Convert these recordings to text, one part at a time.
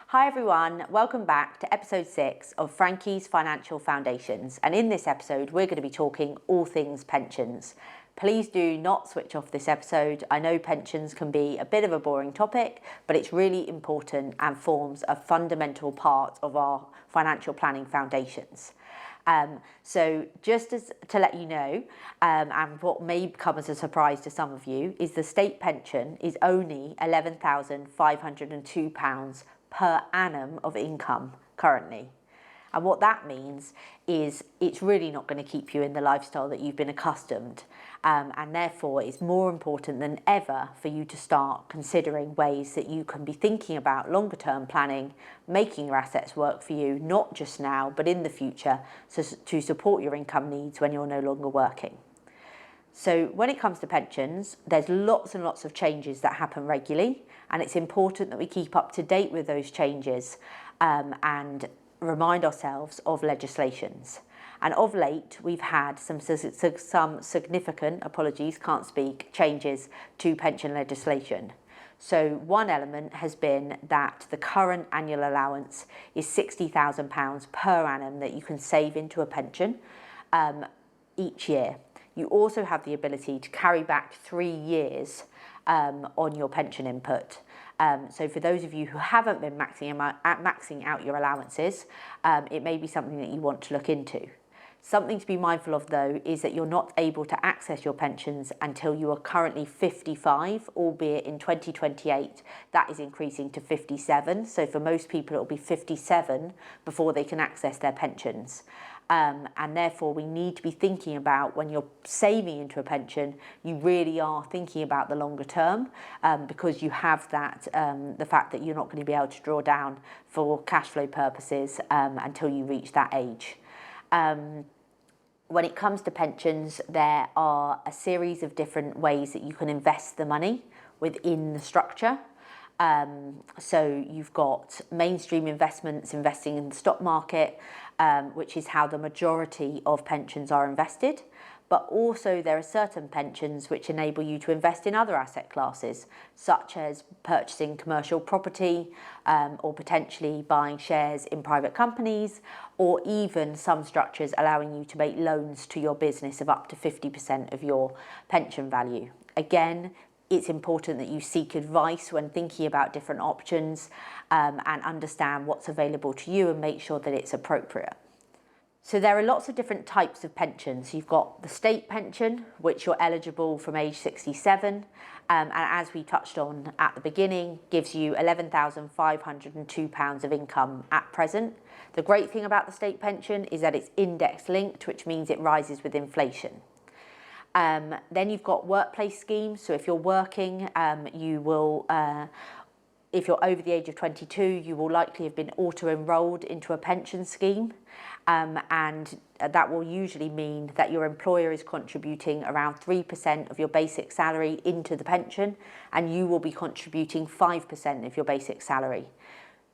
Hi everyone, welcome back to episode 6 of Frankie's Financial Foundations, and in this episode we're going to be talking all things pensions. Please do not switch off this episode. I know pensions can be a bit of a boring topic, but it's really important and forms a fundamental part of our financial planning foundations. So just to let you know, and what may come as a surprise to some of you, is the state pension is only £11,502 per annum of income currently. And what that means is it's really not going to keep you in the lifestyle that you've been accustomed. And therefore, it's more important than ever for you to start considering ways that you can be thinking about longer term planning, making your assets work for you, not just now, but in the future, so to support your income needs when you're no longer working. So when it comes to pensions, there's lots and lots of changes that happen regularly, and it's important that we keep up to date with those changes and remind ourselves of legislations. And of late, we've had some significant, changes to pension legislation. So one element has been that the current annual allowance is £60,000 per annum that you can save into a pension each year. You also have the ability to carry back 3 years on your pension input. So for those of you who haven't been maxing out your allowances, it may be something that you want to look into. Something to be mindful of though is that you're not able to access your pensions until you are currently 55, albeit in 2028 that is increasing to 57. So for most people it will be 57 before they can access their pensions. And therefore we need to be thinking about when you're saving into a pension, you really are thinking about the longer term because you have that the fact that you're not going to be able to draw down for cash flow purposes until you reach that age. When it comes to pensions, there are a series of different ways that you can invest the money within the structure. So you've got mainstream investments, investing in the stock market, which is how the majority of pensions are invested. But also there are certain pensions which enable you to invest in other asset classes, such as purchasing commercial property or potentially buying shares in private companies, or even some structures allowing you to make loans to your business of up to 50% of your pension value. Again, it's important that you seek advice when thinking about different options and understand what's available to you and make sure that it's appropriate. So there are lots of different types of pensions. You've got the state pension, which you're eligible from age 67, and as we touched on at the beginning, gives you £11,502 of income at present. The great thing about the state pension is that it's index linked, which means it rises with inflation. Then you've got workplace schemes. So if you're working, you will, if you're over the age of 22, you will likely have been auto-enrolled into a pension scheme. And that will usually mean that your employer is contributing around 3% of your basic salary into the pension, and you will be contributing 5% of your basic salary.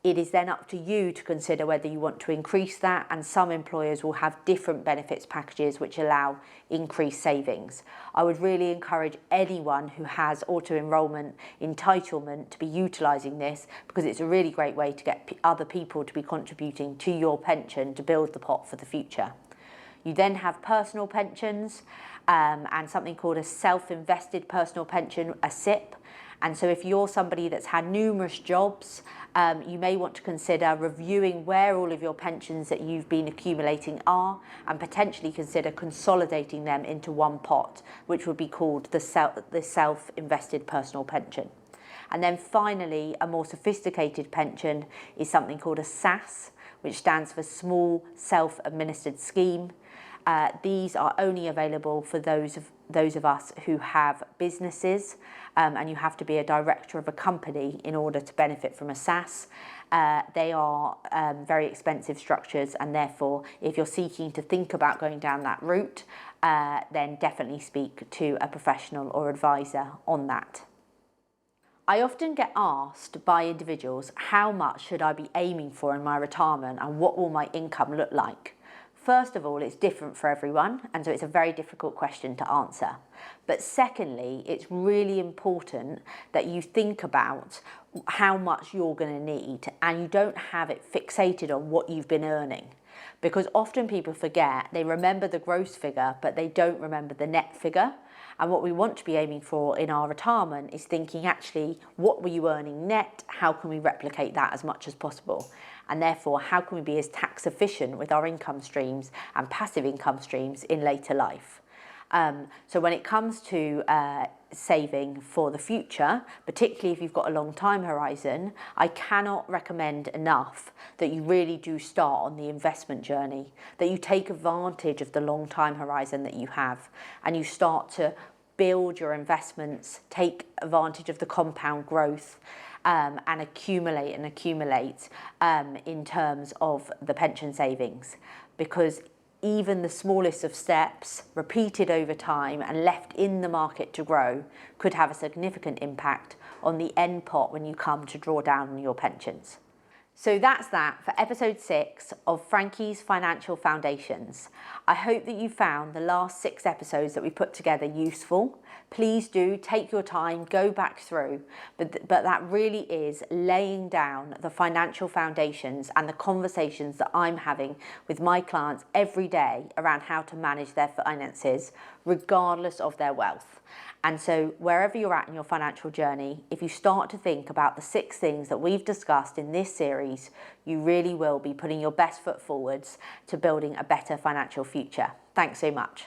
It is then up to you to consider whether you want to increase that, and some employers will have different benefits packages which allow increased savings. I would really encourage anyone who has auto-enrolment entitlement to be utilising this, because it's a really great way to get other people to be contributing to your pension to build the pot for the future. You then have personal pensions and something called a self-invested personal pension, a SIP. And so if you're somebody that's had numerous jobs, you may want to consider reviewing where all of your pensions that you've been accumulating are, and potentially consider consolidating them into one pot, which would be called the self-invested personal pension. And then finally, a more sophisticated pension is something called a SAS, which stands for Small Self-Administered Scheme. These are only available for those of us who have businesses, and you have to be a director of a company in order to benefit from a SAS. They are very expensive structures, and therefore if you're seeking to think about going down that route, then definitely speak to a professional or advisor on that. I often get asked by individuals, how much should I be aiming for in my retirement and what will my income look like? first of all, it's different for everyone, and so it's a very difficult question to answer. But secondly, it's really important that you think about how much you're going to need, and you don't have it fixated on what you've been earning. Because often people forget, they remember the gross figure, but they don't remember the net figure. And what we want to be aiming for in our retirement is thinking, actually, what were you earning net? How can we replicate that as much as possible? And therefore, how can we be as tax efficient with our income streams and passive income streams in later life? So when it comes to saving for the future, particularly if you've got a long time horizon, I cannot recommend enough that you really do start on the investment journey, that you take advantage of the long time horizon that you have, and you start to build your investments, take advantage of the compound growth, and accumulate in terms of the pension savings. Because even the smallest of steps, repeated over time and left in the market to grow, could have a significant impact on the end pot when you come to draw down on your pensions. So that's that for episode 6 of Frankie's Financial Foundations. I hope that you found the last 6 episodes that we put together useful. Please do take your time, go back through, but that really is laying down the financial foundations and the conversations that I'm having with my clients every day around how to manage their finances, regardless of their wealth. And so wherever you're at in your financial journey, if you start to think about the 6 things that we've discussed in this series, you really will be putting your best foot forwards to building a better financial future. Thanks so much.